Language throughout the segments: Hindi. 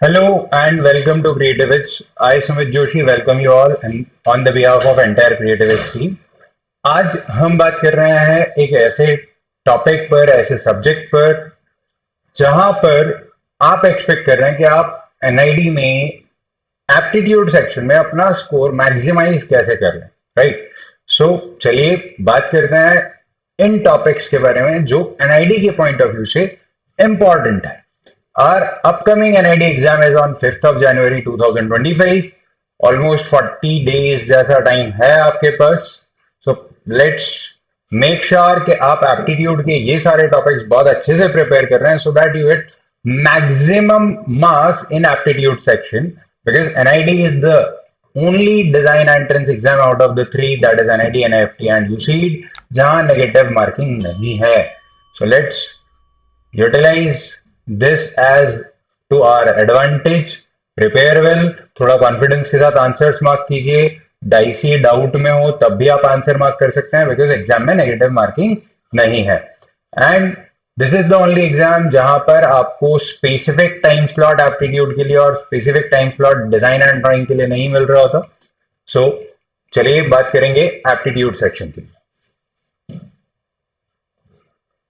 Hello and welcome to Creativits. I, Sumit Joshi, welcome you all and on the behalf of entire Creativits team. आज हम बात कर रहे हैं एक ऐसे टॉपिक पर, ऐसे सब्जेक्ट पर, जहां पर आप एक्सपेक्ट कर रहे हैं कि आप एनआईडी में एप्टीट्यूड सेक्शन में अपना स्कोर मैक्सिमाइज कैसे कर लें, राइट? सो चलिए बात करते हैं इन टॉपिक्स के बारे में जो एनआईडी के पॉइंट ऑफ व्यू से इंपॉर्टेंट है. Our upcoming NID exam is on 5th of January 2025. Almost 40 days जैसा टाइम है आपके पास. So let's make sure कि आप एप्टीट्यूड के ये सारे टॉपिक्स बहुत अच्छे से प्रिपेयर कर रहे हैं so that you get maximum marks in aptitude section because NID is the only design entrance exam out of the three, that is NID, NIFT and UCEED, जहां negative marking नहीं है. So let's utilize this as to our advantage. Prepare well. थोड़ा कॉन्फिडेंस के साथ आंसर्स मार्क कीजिए. डाइसी डाउट में हो तब भी आप आंसर मार्क कर सकते हैं बिकॉज एग्जाम में नेगेटिव मार्किंग नहीं है. And this is the only exam जहां पर आपको स्पेसिफिक टाइम स्लॉट एप्टीट्यूड के लिए और specific time slot design and drawing के लिए नहीं मिल रहा होता. सो चलिए बात करेंगे एप्टीट्यूड सेक्शन की.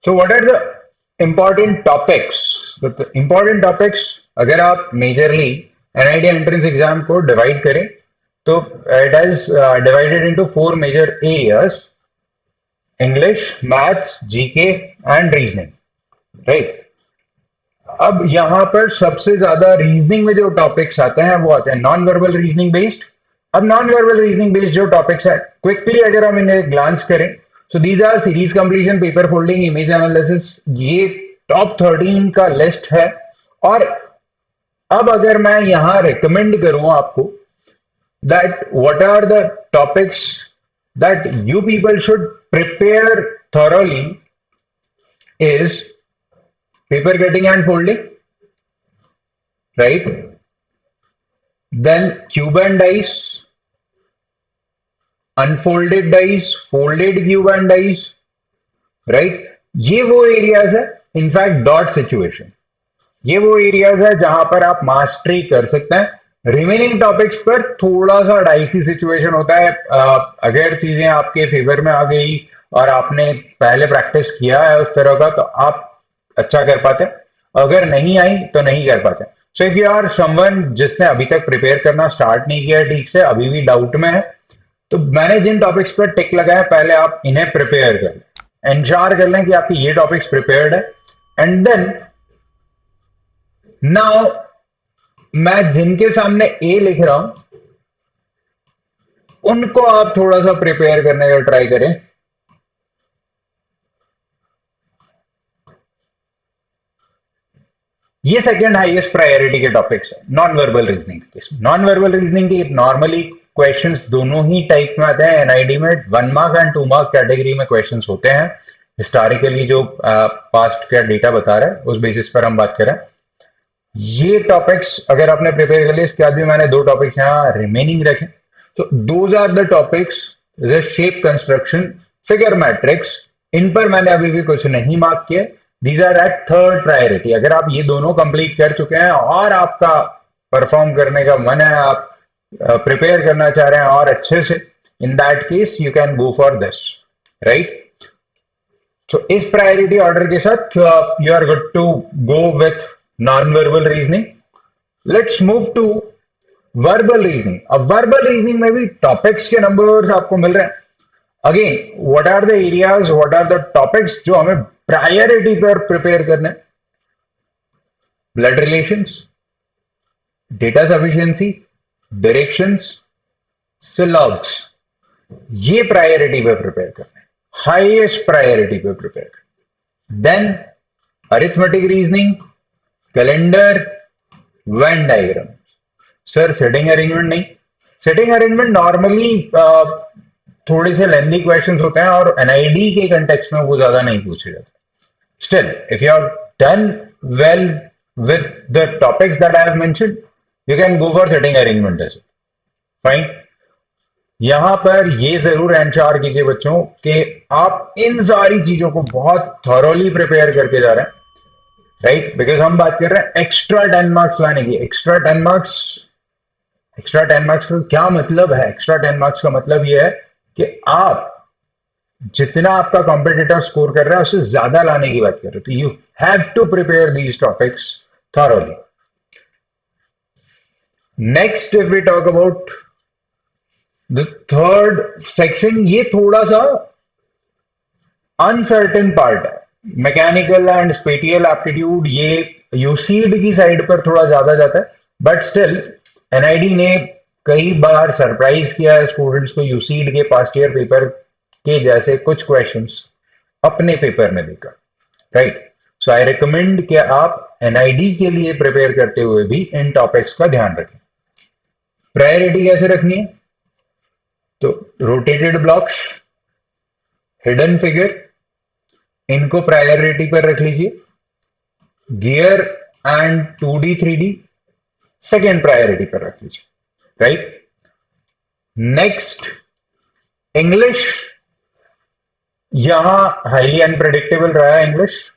So what are the important topics. तो important topics अगर आप मेजरली एनआईडी एंट्रेंस एग्जाम को डिवाइड करें तो it is divided into four major areas: English, maths, GK and reasoning, right? अब यहां पर सबसे ज्यादा रीजनिंग में जो टॉपिक्स आते हैं वो आते हैं नॉन वर्बल रीजनिंग बेस्ड. अब नॉन वर्बल रीजनिंग बेस्ड जो टॉपिक्स है, क्विकली अगर हम इन्हें ग्लांस करें, so these R series completion, paper folding, image analysis. ये टॉप 13 का लिस्ट है. और अब अगर मैं यहां रिकमेंड करूं आपको that what are the topics that you people should prepare thoroughly is paper cutting and folding, right? Then cube and dice, unfolded dice, folded cube and dice, right? ये वो एरियाज है. इनफैक्ट डॉट सिचुएशन, ये वो एरियाज है जहां पर आप मास्टरी कर सकते हैं. रिमेनिंग टॉपिक्स पर थोड़ा सा डाइसी सिचुएशन होता है. अगर चीजें आपके फेवर में आ गई और आपने पहले प्रैक्टिस किया है उस तरह का तो आप अच्छा कर पाते हैं. अगर नहीं आई तो नहीं कर पाते. So if you are someone जिसने अभी तक प्रिपेयर करना स्टार्ट नहीं किया ठीक से, अभी भी डाउट में है, तो मैंने जिन टॉपिक्स पर टिक लगाया पहले आप इन्हें प्रिपेयर कर लें, इंश्योर कर लें कि आपकी ये टॉपिक्स प्रिपेयर्ड है. एंड देन नाउ मैं जिनके सामने ए लिख रहा हूं उनको आप थोड़ा सा प्रिपेयर करने का ट्राई करें. ये सेकंड हाईएस्ट प्रायोरिटी के टॉपिक्स है नॉन वर्बल रीजनिंग के केस में. नॉन वर्बल रीजनिंग के नॉर्मली क्वेश्चंस दोनों ही टाइप में आते हैं. एनआईडी में 1 मार्क एंड 2 मार्क कैटेगरी में क्वेश्चंस होते हैं. हिस्टोरिकली जो पास्ट का डेटा बता रहा है उस बेसिस पर हम बात करें. ये टॉपिक्स अगर आपने प्रिपेयर कर लिया, इसके बाद भी मैंने दो टॉपिक्स यहाँ रिमेनिंग रखे. तो those are the topics, shape construction, figure matrix. इन पर मैंने अभी भी कुछ नहीं मार्क किया. These are at third priority. अगर आप ये दोनों कंप्लीट कर चुके हैं और आपका परफॉर्म करने का मन है, आप प्रिपेयर करना चाह रहे हैं और अच्छे से, in that case you can go for this, right? So, इस प्रायोरिटी ऑर्डर के साथ you are good to go with non verbal reasoning. Let's move to verbal reasoning. अब वर्बल रीजनिंग में भी टॉपिक्स के नंबर्स आपको मिल रहे हैं. Again what are the areas, what are the topics जो हमें प्रायोरिटी पर प्रिपेयर करने? Blood relations, data sufficiency, directions, syllogisms. ये प्रायोरिटी पर प्रिपेयर करने, हाईएस्ट प्रायोरिटी पे प्रिपेयर कर. Then arithmetic reasoning, calendar, Venn diagram. Sir seating arrangement नहीं. सेटिंग अरेंजमेंट नॉर्मली थोड़े से लेंथी क्वेश्चंस होते हैं और एनआईडी के कंटेक्स्ट में वो ज्यादा नहीं पूछे जाते. Still if you are done well with the topics that I have mentioned, you can go for seating arrangement as fine. यहां पर ये जरूर एंश्योर कीजिए बच्चों कि आप इन सारी चीजों को बहुत थॉरोली प्रिपेयर करके जा रहे हैं. राइट, बिकॉज हम बात कर रहे हैं एक्स्ट्रा 10 मार्क्स लाने की। एक्स्ट्रा 10 मार्क्स का क्या मतलब है? एक्स्ट्रा 10 मार्क्स का मतलब यह है कि आप जितना आपका कॉम्पिटिटर स्कोर कर रहा है उससे ज्यादा लाने की बात कर रहे हो। तो you have to prepare these topics thoroughly. Next if we talk about the third section, ये थोड़ा सा अनसर्टेन पार्ट है। मैकेनिकल एंड स्पेटियल एप्टीट्यूड ये यूसीड की साइड पर थोड़ा ज्यादा जाता है, बट स्टिल एनआईडी ने कई बार सरप्राइज किया है स्टूडेंट्स को यूसीड के पास्ट ईयर पेपर के जैसे कुछ क्वेश्चंस अपने पेपर में देकर, राइट। सो आई रिकमेंड कि आप एनआईडी के लिए प्रिपेयर करते हुए भी इन टॉपिक्स का ध्यान रखें। प्रायोरिटी कैसे रखनी है? तो रोटेटेड ब्लॉक्स, हिडन फिगर, इनको प्रायोरिटी पर रख लीजिए। Gear and 2D 3D second priority पर रख लीजिए, राइट। नेक्स्ट, इंग्लिश, यहां हाईली अनप्रेडिक्टेबल रहा है इंग्लिश।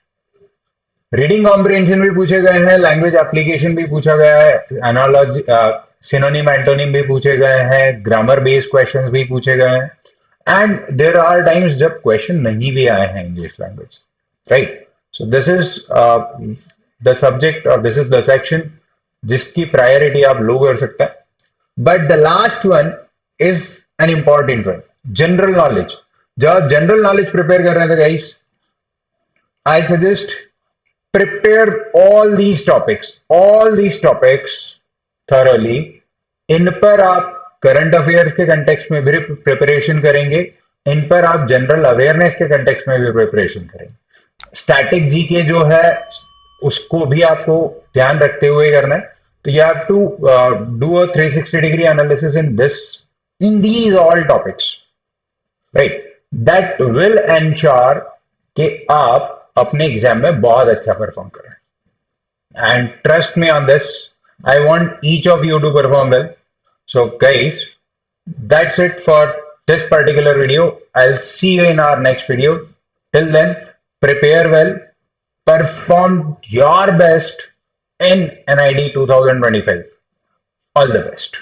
रीडिंग कॉम्प्रिहेंशन भी पूछे गए हैं, लैंग्वेज एप्लीकेशन भी पूछा गया है, एनालॉजी, सिनोनिम एंटोनिम भी पूछे गए हैं, ग्रामर बेस्ड क्वेश्चंस भी पूछे गए हैं, एंड देयर आर टाइम्स जब क्वेश्चन नहीं भी आए हैं English language, right. So this is the subject और दिस इज द सेक्शन जिसकी प्रायोरिटी आप लो कर सकते हैं। But the last one is an important one, general knowledge. जब आप जनरल नॉलेज प्रिपेयर कर रहे थे guys, I suggest prepare all these topics thoroughly। इन पर आप करंट अफेयर्स के कंटेक्स्ट में भी प्रिपरेशन करेंगे, इन पर आप जनरल अवेयरनेस के कंटेक्स्ट में भी प्रिपरेशन करेंगे। स्टैटिक जीके जो है उसको भी आपको ध्यान रखते हुए करना है। तो you have to do a 360 degree analysis in these all topics, right. That will ensure कि आप अपने एग्जाम में बहुत अच्छा परफॉर्म करें। And trust me on this, I want each of you to perform well. So guys, that's it for this particular video. I'll see you in our next video. Till then, prepare well, perform your best in NID 2025. All the best.